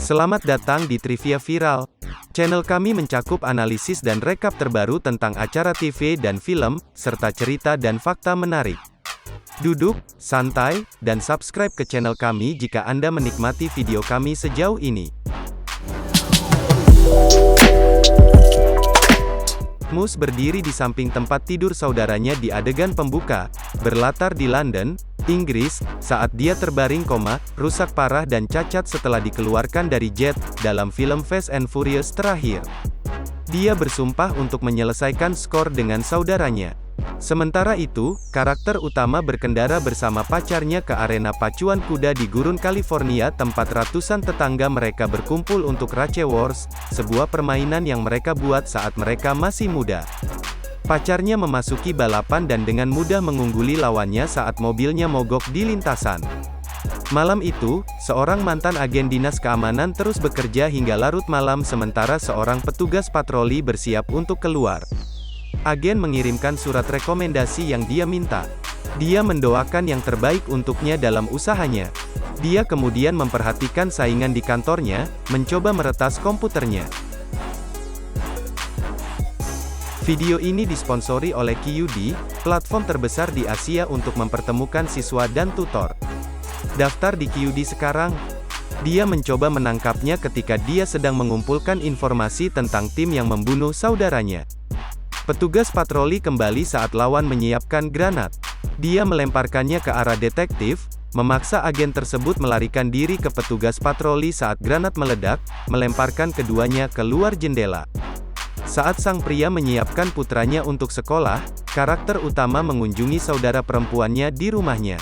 Selamat datang di Trivia Viral. Channel kami mencakup analisis dan rekap terbaru tentang acara TV dan film, serta cerita dan fakta menarik. Duduk, santai, dan subscribe ke channel kami jika Anda menikmati video kami sejauh ini. Mus berdiri di samping tempat tidur saudaranya di adegan pembuka, berlatar di London, Inggris, saat dia terbaring rusak parah dan cacat setelah dikeluarkan dari jet, dalam film Fast and Furious terakhir. Dia bersumpah untuk menyelesaikan skor dengan saudaranya. Sementara itu, karakter utama berkendara bersama pacarnya ke arena pacuan kuda di gurun California tempat ratusan tetangga mereka berkumpul untuk Race Wars, sebuah permainan yang mereka buat saat mereka masih muda. Pacarnya memasuki balapan dan dengan mudah mengungguli lawannya saat mobilnya mogok di lintasan. Malam itu, seorang mantan agen dinas keamanan terus bekerja hingga larut malam sementara seorang petugas patroli bersiap untuk keluar. Agen mengirimkan surat rekomendasi yang dia minta. Dia mendoakan yang terbaik untuknya dalam usahanya. Dia kemudian memperhatikan saingan di kantornya, mencoba meretas komputernya. Video ini disponsori oleh QD, platform terbesar di Asia untuk mempertemukan siswa dan tutor. Daftar di QD sekarang. Dia mencoba menangkapnya ketika dia sedang mengumpulkan informasi tentang tim yang membunuh saudaranya. Petugas patroli kembali saat lawan menyiapkan granat. Dia melemparkannya ke arah detektif, memaksa agen tersebut melarikan diri ke petugas patroli saat granat meledak, melemparkan keduanya keluar jendela. Saat sang pria menyiapkan putranya untuk sekolah, karakter utama mengunjungi saudara perempuannya di rumahnya.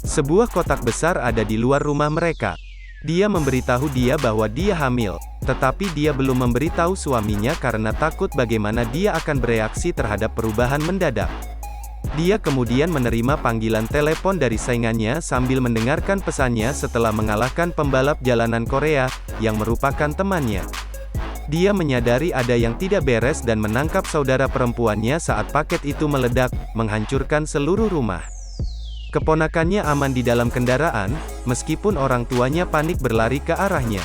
Sebuah kotak besar ada di luar rumah mereka. Dia memberitahu dia bahwa dia hamil, tetapi dia belum memberitahu suaminya karena takut bagaimana dia akan bereaksi terhadap perubahan mendadak. Dia kemudian menerima panggilan telepon dari saingannya sambil mendengarkan pesannya setelah mengalahkan pembalap jalanan Korea, yang merupakan temannya. Dia menyadari ada yang tidak beres dan menangkap saudara perempuannya saat paket itu meledak, menghancurkan seluruh rumah. Keponakannya aman di dalam kendaraan, meskipun orang tuanya panik berlari ke arahnya.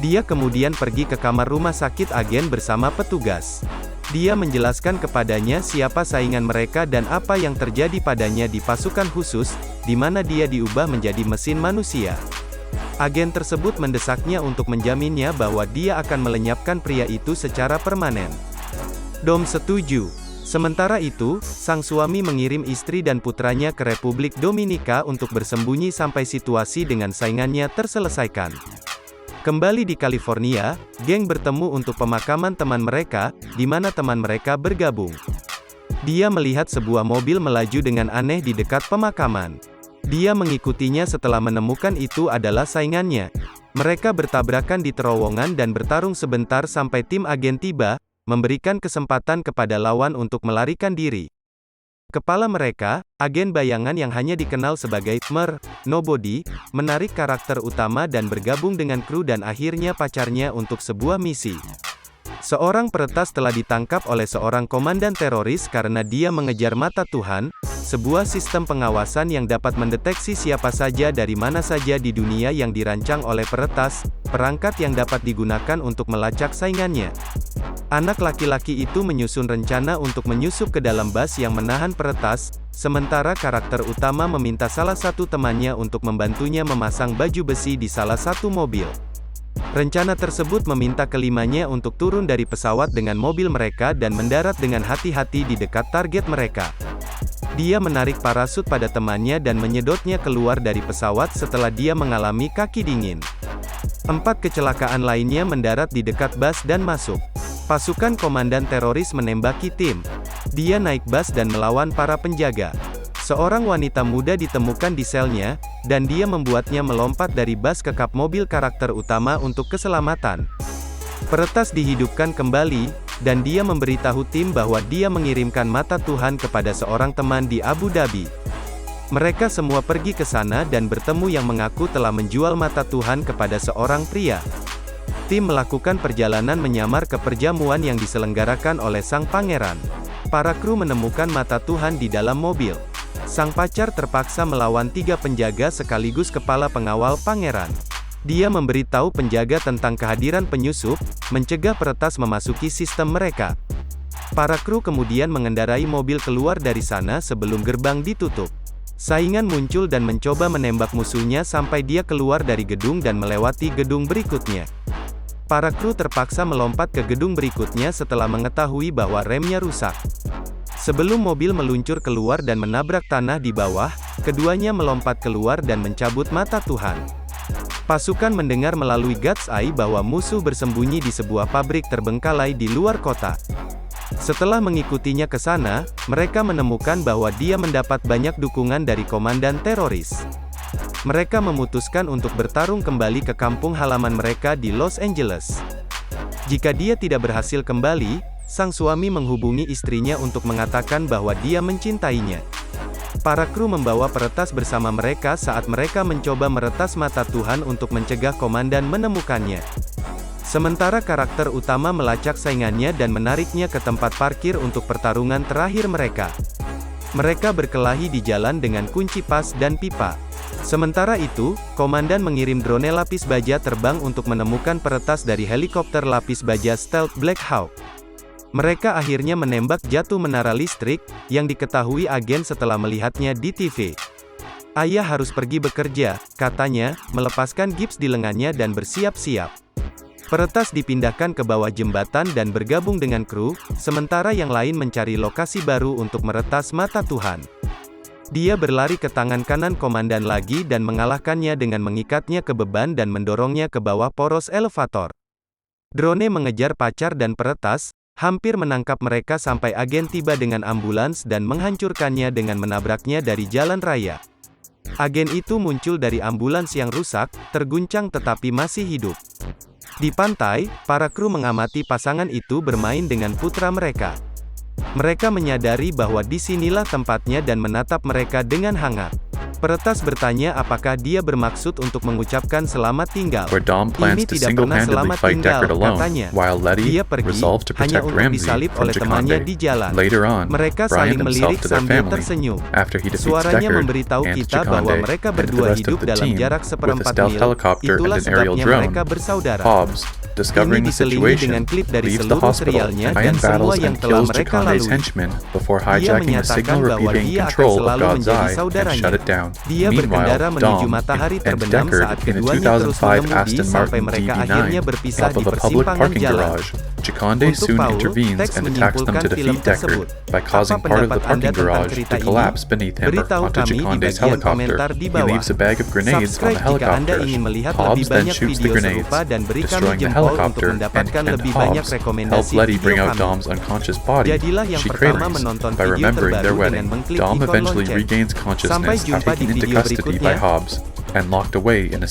Dia kemudian pergi ke kamar rumah sakit agen bersama petugas. Dia menjelaskan kepadanya siapa saingan mereka dan apa yang terjadi padanya di pasukan khusus, di mana dia diubah menjadi mesin manusia. Agen tersebut mendesaknya untuk menjaminnya bahwa dia akan melenyapkan pria itu secara permanen. Dom setuju. Sementara itu, sang suami mengirim istri dan putranya ke Republik Dominika untuk bersembunyi sampai situasi dengan saingannya terselesaikan. Kembali di California, geng bertemu untuk pemakaman teman mereka, di mana teman mereka bergabung. Dia melihat sebuah mobil melaju dengan aneh di dekat pemakaman. Dia mengikutinya setelah menemukan itu adalah saingannya. Mereka bertabrakan di terowongan dan bertarung sebentar sampai tim agen tiba, memberikan kesempatan kepada lawan untuk melarikan diri. Kepala mereka, agen bayangan yang hanya dikenal sebagai Nobody, menarik karakter utama dan bergabung dengan kru dan akhirnya pacarnya untuk sebuah misi. Seorang peretas telah ditangkap oleh seorang komandan teroris karena dia mengejar mata Tuhan, sebuah sistem pengawasan yang dapat mendeteksi siapa saja dari mana saja di dunia yang dirancang oleh peretas, perangkat yang dapat digunakan untuk melacak saingannya. Anak laki-laki itu menyusun rencana untuk menyusup ke dalam bus yang menahan peretas, sementara karakter utama meminta salah satu temannya untuk membantunya memasang baju besi di salah satu mobil. Rencana tersebut meminta kelimanya untuk turun dari pesawat dengan mobil mereka dan mendarat dengan hati-hati di dekat target mereka. Dia menarik parasut pada temannya dan menyedotnya keluar dari pesawat setelah dia mengalami kaki dingin. 4 kecelakaan lainnya mendarat di dekat bus dan masuk. Pasukan komandan teroris menembaki tim. Dia naik bus dan melawan para penjaga. Seorang wanita muda ditemukan di selnya, dan dia membuatnya melompat dari bus ke kap mobil karakter utama untuk keselamatan. Peretas dihidupkan kembali, dan dia memberitahu tim bahwa dia mengirimkan mata Tuhan kepada seorang teman di Abu Dhabi. Mereka semua pergi ke sana dan bertemu yang mengaku telah menjual mata Tuhan kepada seorang pria. Tim melakukan perjalanan menyamar ke perjamuan yang diselenggarakan oleh sang pangeran. Para kru menemukan mata Tuhan di dalam mobil. Sang pacar terpaksa melawan 3 penjaga sekaligus kepala pengawal pangeran. Dia memberitahu penjaga tentang kehadiran penyusup, mencegah peretas memasuki sistem mereka. Para kru kemudian mengendarai mobil keluar dari sana sebelum gerbang ditutup. Saingan muncul dan mencoba menembak musuhnya sampai dia keluar dari gedung dan melewati gedung berikutnya. Para kru terpaksa melompat ke gedung berikutnya setelah mengetahui bahwa remnya rusak. Sebelum mobil meluncur keluar dan menabrak tanah di bawah, keduanya melompat keluar dan mencabut mata Tuhan. Pasukan mendengar melalui God's Eye bahwa musuh bersembunyi di sebuah pabrik terbengkalai di luar kota. Setelah mengikutinya ke sana, mereka menemukan bahwa dia mendapat banyak dukungan dari komandan teroris. Mereka memutuskan untuk bertarung kembali ke kampung halaman mereka di Los Angeles. Jika dia tidak berhasil kembali, sang suami menghubungi istrinya untuk mengatakan bahwa dia mencintainya. Para kru membawa peretas bersama mereka saat mereka mencoba meretas mata Tuhan untuk mencegah komandan menemukannya. Sementara karakter utama melacak saingannya dan menariknya ke tempat parkir untuk pertarungan terakhir mereka. Mereka berkelahi di jalan dengan kunci pas dan pipa. Sementara itu, komandan mengirim drone lapis baja terbang untuk menemukan peretas dari helikopter lapis baja stealth Black Hawk. Mereka akhirnya menembak jatuh menara listrik, yang diketahui agen setelah melihatnya di TV. Ayah harus pergi bekerja, katanya, melepaskan gips di lengannya dan bersiap-siap. Peretas dipindahkan ke bawah jembatan dan bergabung dengan kru, sementara yang lain mencari lokasi baru untuk meretas mata Tuhan. Dia berlari ke tangan kanan komandan lagi dan mengalahkannya dengan mengikatnya ke beban dan mendorongnya ke bawah poros elevator. Drone mengejar pacar dan peretas, hampir menangkap mereka sampai agen tiba dengan ambulans dan menghancurkannya dengan menabraknya dari jalan raya. Agen itu muncul dari ambulans yang rusak, terguncang tetapi masih hidup. Di pantai, para kru mengamati pasangan itu bermain dengan putra mereka. Mereka menyadari bahwa disinilah tempatnya dan menatap mereka dengan hangat. Peretas bertanya apakah dia bermaksud untuk mengucapkan selamat tinggal. Where Dom plans Ini to tidak pernah single-handedly selamat fight tinggal, Deckard alone, katanya. while Letty Dia pergi, resolved to hanya protect untuk Ramsey disalib from oleh temannya Jakande. di jalan. Later on, Mereka Brian saling himself melirik to their sambil family, tersenyum. after he defeats Suaranya Deckard memberitahu and kita bahwa Jakande, mereka and the berdua rest hidup of the dalam team, jarak with a seperempat stealth mil. helicopter Itulah and an aerial sebabnya drone. mereka bersaudara. Hobbs, discovering Ini the diselingi situation, dengan klip dari leaves the seluruh hospital, serialnya and dan semua battles yang and telah kills mereka Jakande's lalui. henchmen before Dia hijacking the menyatakan signal bahwa repeating dia akan control of selalu God's menjadi Eye and saudaranya. shut it down. Dia berkendara Meanwhile, menuju Dom matahari and terbenam saat Deckard in a keduanya terus 2005 mengemudi Aston sampai Martin mereka akhirnya DB9 berpisah off di of a public persimpangan parking jalan. garage. Jakande Untuk soon Paul, intervenes teks and attacks them menyimpulkan to film defeat tersebut. Deckard by causing Apa part of the pendapat Anda parking tentang garage cerita to ini? collapse beneath him Beritahu onto kami di Jakande's bagian helicopter. komentar di He bawah. leaves a bag of grenades on the Subscribe jika Anda helicopter. ingin melihat lebih Hobbs then banyak shoots the video grenades, serupa dan beri kami destroying the jempol untuk helicopter, mendapatkan and lebih banyak Hobbs helps rekomendasi Letty video bring out kami. Dom's unconscious body. Jadilah yang She pertama craves menonton by video remembering their terbaru wedding. dengan mengklik Dom ikon eventually lonceng. regains Sampai consciousness, jumpa taken di into video custody berikutnya. by Hobbs, and locked away in a